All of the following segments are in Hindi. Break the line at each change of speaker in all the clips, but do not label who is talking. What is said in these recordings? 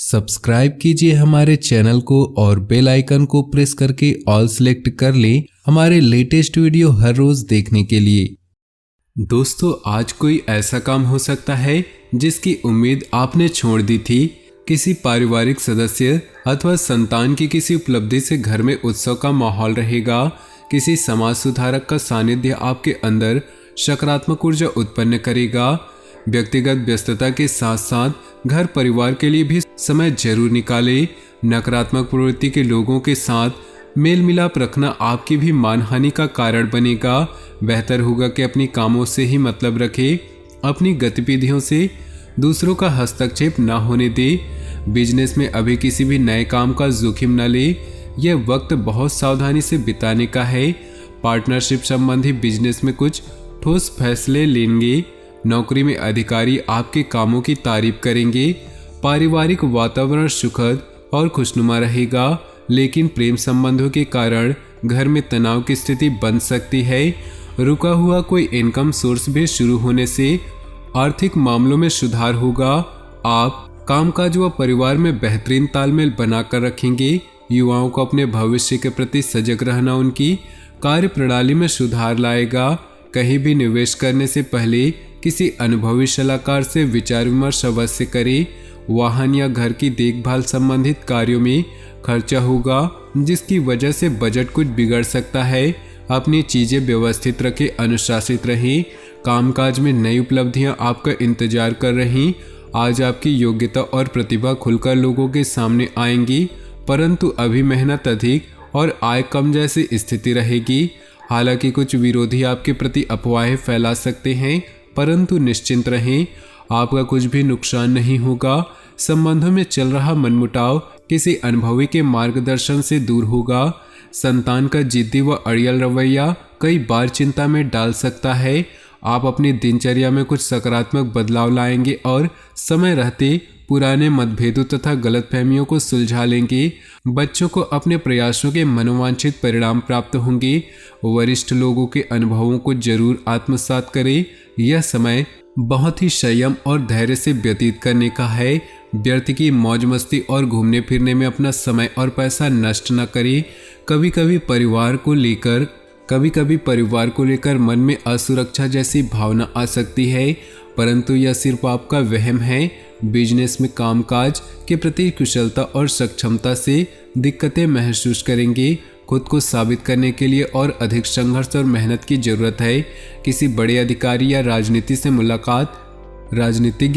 सब्सक्राइब कीजिए हमारे चैनल को और बेल आइकन को प्रेस करके ऑल सेलेक्ट कर लें हमारे लेटेस्ट वीडियो हर रोज देखने के लिए। दोस्तों, आज कोई ऐसा काम हो सकता है जिसकी उम्मीद आपने छोड़ दी थी। किसी पारिवारिक सदस्य अथवा संतान की किसी उपलब्धि से घर में उत्सव का माहौल रहेगा। किसी समाज सुधारक का सानिध्य आपके अंदर सकारात्मक ऊर्जा उत्पन्न करेगा। व्यक्तिगत व्यस्तता के साथ साथ घर परिवार के लिए भी समय जरूर निकालें। नकारात्मक प्रवृत्ति के लोगों के साथ मेल मिलाप रखना आपकी भी मानहानि का कारण बनेगा। बेहतर होगा कि अपनी कामों से ही मतलब रखें। अपनी गतिविधियों से दूसरों का हस्तक्षेप न होने दें। बिजनेस में अभी किसी भी नए काम का जोखिम न लें। यह वक्त बहुत सावधानी से बिताने का है। पार्टनरशिप संबंधी बिजनेस में कुछ ठोस फैसले लेंगे। नौकरी में अधिकारी आपके कामों की तारीफ करेंगे। पारिवारिक वातावरण सुखद और खुशनुमा रहेगा, लेकिन प्रेम संबंधों के कारण घर में तनाव की स्थिति बन सकती है। रुका हुआ कोई इनकम सोर्स भी शुरू होने से आर्थिक मामलों में सुधार होगा। आप कामकाज व परिवार में बेहतरीन तालमेल बनाकर रखेंगे। युवाओं को अपने भविष्य के प्रति सजग रहना उनकी कार्य प्रणाली में सुधार लाएगा। कहीं भी निवेश करने से पहले किसी अनुभवी सलाहकार से विचार विमर्श अवश्य करें। वाहन या घर की देखभाल संबंधित कार्यों में खर्चा होगा, जिसकी वजह से बजट कुछ बिगड़ सकता है। अपनी चीजें व्यवस्थित रखें, अनुशासित रहें। कामकाज में नई उपलब्धियां आपका इंतजार कर रही। आज आपकी योग्यता और प्रतिभा खुलकर लोगों के सामने आएंगी, परंतु अभी मेहनत अधिक और आय कम जैसी स्थिति रहेगी। हालांकि कुछ विरोधी आपके प्रति अफवाहें फैला सकते हैं, परंतु निश्चिंत रहें, आपका कुछ भी नुकसान नहीं होगा। संबंधों में चल रहा मनमुटाव किसी अनुभवी के मार्गदर्शन से दूर होगा। संतान का जिद्दी व अड़ियल रवैया कई बार चिंता में डाल सकता है। आप अपनी दिनचर्या में कुछ सकारात्मक बदलाव लाएंगे और समय रहते पुराने मतभेदों तथा गलतफहमियों को सुलझा लेंगे। बच्चों को अपने प्रयासों के मनोवांछित परिणाम प्राप्त होंगे। वरिष्ठ लोगों के अनुभवों को जरूर आत्मसात करें। यह समय बहुत ही संयम और धैर्य से व्यतीत करने का है। व्यर्थ की मौज मस्ती और घूमने फिरने में अपना समय और पैसा नष्ट न करें। कभी कभी परिवार को लेकर मन में असुरक्षा जैसी भावना आ सकती है, परंतु यह सिर्फ आपका वहम है। बिजनेस में कामकाज के प्रति कुशलता और सक्षमता से दिक्कतें महसूस करेंगे। खुद को साबित करने के लिए और अधिक संघर्ष और मेहनत की जरूरत है। किसी बड़े अधिकारी या राजनीतिज्ञ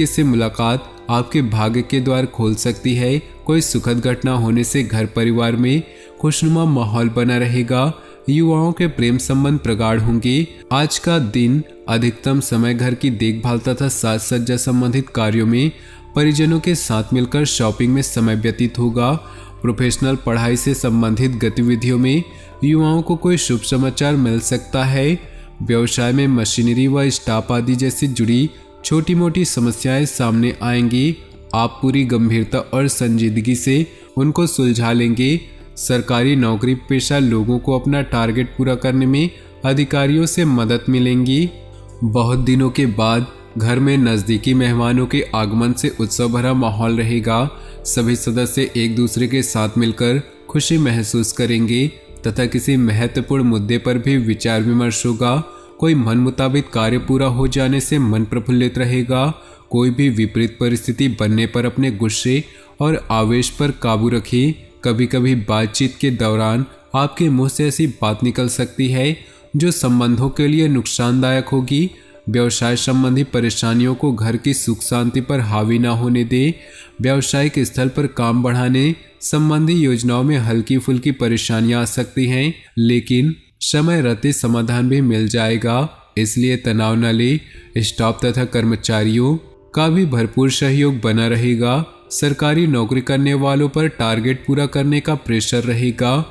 से मुलाकात आपके भाग्य के द्वार खोल सकती है। कोई सुखद घटना होने से घर परिवार में खुशनुमा माहौल बना रहेगा। युवाओं के प्रेम संबंध प्रगाढ़ होंगे। आज का दिन अधिकतम समय घर की देखभाल तथा साज सज्जा संबंधित कार्यों में परिजनों के साथ मिलकर शॉपिंग में समय व्यतीत होगा। प्रोफेशनल पढ़ाई से संबंधित गतिविधियों में युवाओं को कोई शुभ समाचार मिल सकता है। व्यवसाय में मशीनरी व स्टाफ आदि जैसी जुड़ी छोटी मोटी समस्याएं सामने आएंगी। आप पूरी गंभीरता और संजीदगी से उनको सुलझा लेंगे। सरकारी नौकरी पेशा लोगों को अपना टारगेट पूरा करने में अधिकारियों से मदद मिलेंगी। बहुत दिनों के बाद घर में नज़दीकी मेहमानों के आगमन से उत्सव भरा माहौल रहेगा। सभी सदस्य एक दूसरे के साथ मिलकर खुशी महसूस करेंगे तथा किसी महत्वपूर्ण मुद्दे पर भी विचार विमर्श होगा। कोई मन मुताबिक कार्य पूरा हो जाने से मन प्रफुल्लित रहेगा। कोई भी विपरीत परिस्थिति बनने पर अपने गुस्से और आवेश पर काबू रखें। कभी कभी बातचीत के दौरान आपके मुंह से ऐसी बात निकल सकती है जो संबंधों के लिए नुकसानदायक होगी। व्यवसाय संबंधी परेशानियों को घर की सुख शांति पर हावी न होने दे। व्यावसायिक स्थल पर काम बढ़ाने संबंधी योजनाओं में हल्की फुल्की परेशानियां आ सकती हैं, लेकिन समय रहते समाधान भी मिल जाएगा, इसलिए तनाव न ले। स्टाफ तथा कर्मचारियों का भी भरपूर सहयोग बना रहेगा। सरकारी नौकरी करने वालों पर टारगेट पूरा करने का प्रेशर रहेगा।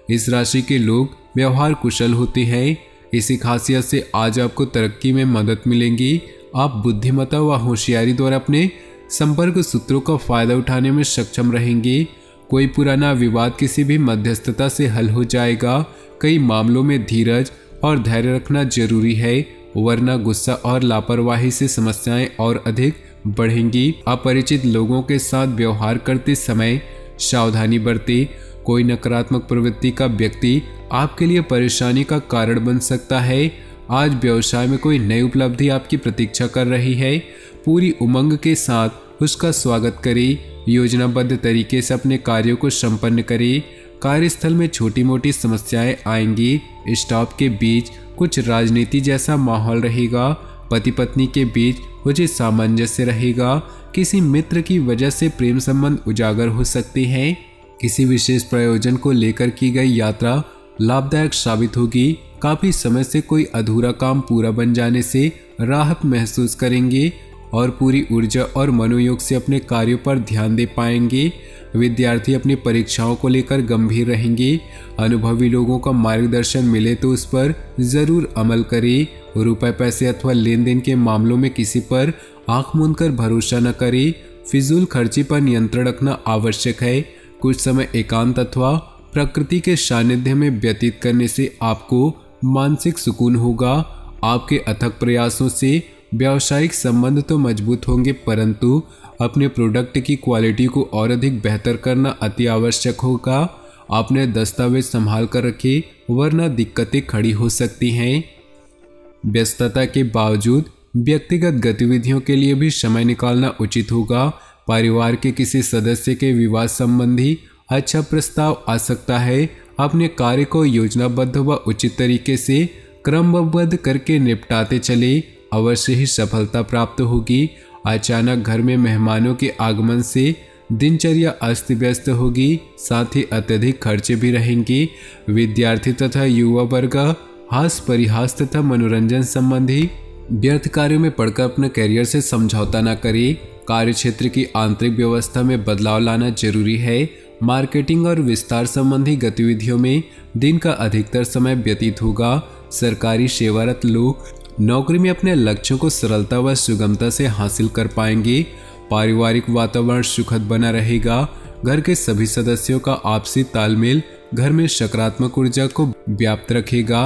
इस राशि के लोग व्यवहार कुशल होते हैं। इसी खासियत से आज आपको तरक्की में मदद मिलेगी। आप बुद्धिमत्ता व होशियारी द्वारा अपने संपर्क सूत्रों का फायदा उठाने में सक्षम रहेंगे। कोई पुराना विवाद किसी भी मध्यस्थता से हल हो जाएगा। कई मामलों में धीरज और धैर्य रखना जरूरी है, वरना गुस्सा और लापरवाही से समस्याएं और अधिक बढ़ेंगी। अपरिचित लोगों के साथ व्यवहार करते समय सावधानी बरतें। कोई नकारात्मक प्रवृत्ति का व्यक्ति आपके लिए परेशानी का कारण बन सकता है। आज व्यवसाय में कोई नई उपलब्धि आपकी प्रतीक्षा कर रही है। पूरी उमंग के साथ उसका स्वागत करें। योजनाबद्ध तरीके से अपने कार्यों को संपन्न करें। कार्यस्थल में छोटी मोटी समस्याएं आएंगी। स्टाफ के बीच कुछ राजनीति जैसा माहौल रहेगा। पति पत्नी के बीच उचित सामंजस्य रहेगा। किसी मित्र की वजह से प्रेम संबंध उजागर हो सकते हैं। किसी विशेष प्रयोजन को लेकर की गई यात्रा लाभदायक साबित होगी। काफी समय से कोई अधूरा काम पूरा बन जाने से राहत महसूस करेंगे और पूरी ऊर्जा और मनोयोग से अपने कार्यों पर ध्यान दे पाएंगे। विद्यार्थी अपनी परीक्षाओं को लेकर गंभीर रहेंगे। अनुभवी लोगों का मार्गदर्शन मिले तो उस पर जरूर अमल करें। रुपए पैसे अथवा लेन देन के मामलों में किसी पर आंख मूंद कर भरोसा न करें। फिजूल खर्ची पर नियंत्रण रखना आवश्यक है। कुछ समय एकांत अथवा प्रकृति के सानिध्य में व्यतीत करने से आपको मानसिक सुकून होगा। आपके अथक प्रयासों से व्यावसायिक संबंध तो मजबूत होंगे, परंतु अपने प्रोडक्ट की क्वालिटी को और अधिक बेहतर करना अति आवश्यक होगा। आपने दस्तावेज संभाल कर रखे, वरना दिक्कतें खड़ी हो सकती हैं। व्यस्तता के बावजूद व्यक्तिगत गतिविधियों के लिए भी समय निकालना उचित होगा। परिवार के किसी सदस्य के विवाह संबंधी अच्छा प्रस्ताव आ सकता है। अपने कार्य को योजनाबद्ध व उचित तरीके से क्रमबद्ध करके निपटाते चले, अवश्य ही सफलता प्राप्त होगी। अचानक घर में मेहमानों के आगमन से दिनचर्या अस्त व्यस्त होगी, साथ ही अत्यधिक खर्चे भी रहेंगे। विद्यार्थी तथा युवा वर्ग हास परिहास तथा मनोरंजन संबंधी व्यर्थ कार्यों में पड़कर अपने करियर से समझौता न करें। कार्य क्षेत्र की आंतरिक व्यवस्था में बदलाव लाना जरूरी है। मार्केटिंग और विस्तार संबंधी गतिविधियों में दिन का अधिकतर समय व्यतीत होगा। सरकारी सेवारत लोग नौकरी में अपने लक्ष्यों को सरलता व सुगमता से हासिल कर पाएंगे। पारिवारिक वातावरण सुखद बना रहेगा। घर के सभी सदस्यों का आपसी तालमेल घर में सकारात्मक ऊर्जा को व्याप्त रखेगा।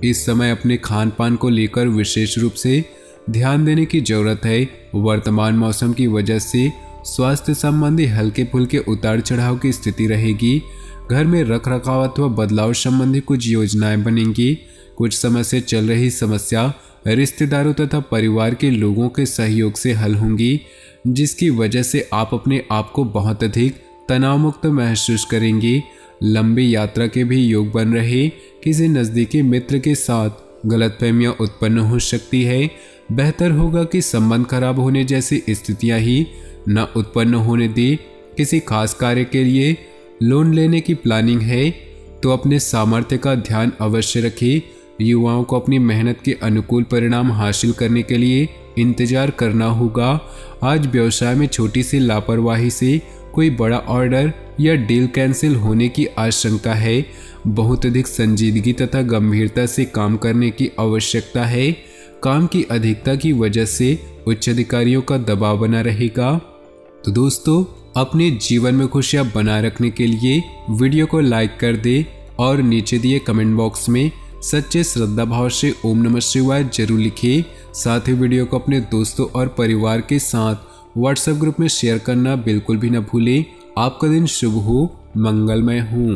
इस समय अपने खान पान को लेकर विशेष रूप से ध्यान देने की जरूरत है। वर्तमान मौसम की वजह से स्वास्थ्य संबंधी हल्के फुल्के उतार चढ़ाव की स्थिति रहेगी। घर में रख रखाव अथवा बदलाव संबंधी कुछ योजनाएं बनेंगी। कुछ समय से चल रही समस्या रिश्तेदारों तथा परिवार के लोगों के सहयोग से हल होंगी, जिसकी वजह से आप अपने आप को बहुत अधिक तनाव मुक्त महसूस करेंगे। लंबी यात्रा के भी योग बन रहे। किसी नज़दीकी मित्र के साथ गलतफहमियां उत्पन्न हो सकती है। बेहतर होगा कि संबंध खराब होने जैसी स्थितियां ही न उत्पन्न होने दे। किसी खास कार्य के लिए लोन लेने की प्लानिंग है तो अपने सामर्थ्य का ध्यान अवश्य रखें। युवाओं को अपनी मेहनत के अनुकूल परिणाम हासिल करने के लिए इंतजार करना होगा। आज व्यवसाय में छोटी सी लापरवाही से कोई बड़ा ऑर्डर या डील कैंसिल होने की आशंका है। बहुत अधिक संजीदगी तथा गंभीरता से काम करने की आवश्यकता है। काम की अधिकता की वजह से उच्च अधिकारियों का दबाव बना रहेगा। तो दोस्तों, अपने जीवन में खुशियां बनाए रखने के लिए वीडियो को लाइक कर दे और नीचे दिए कमेंट बॉक्स में सच्चे श्रद्धा भाव से ओम नमः शिवाय जरूर लिखिए। साथ ही वीडियो को अपने दोस्तों और परिवार के साथ व्हाट्सएप ग्रुप में शेयर करना बिल्कुल भी न भूलें। आपका दिन शुभ हो, मंगलमय हो।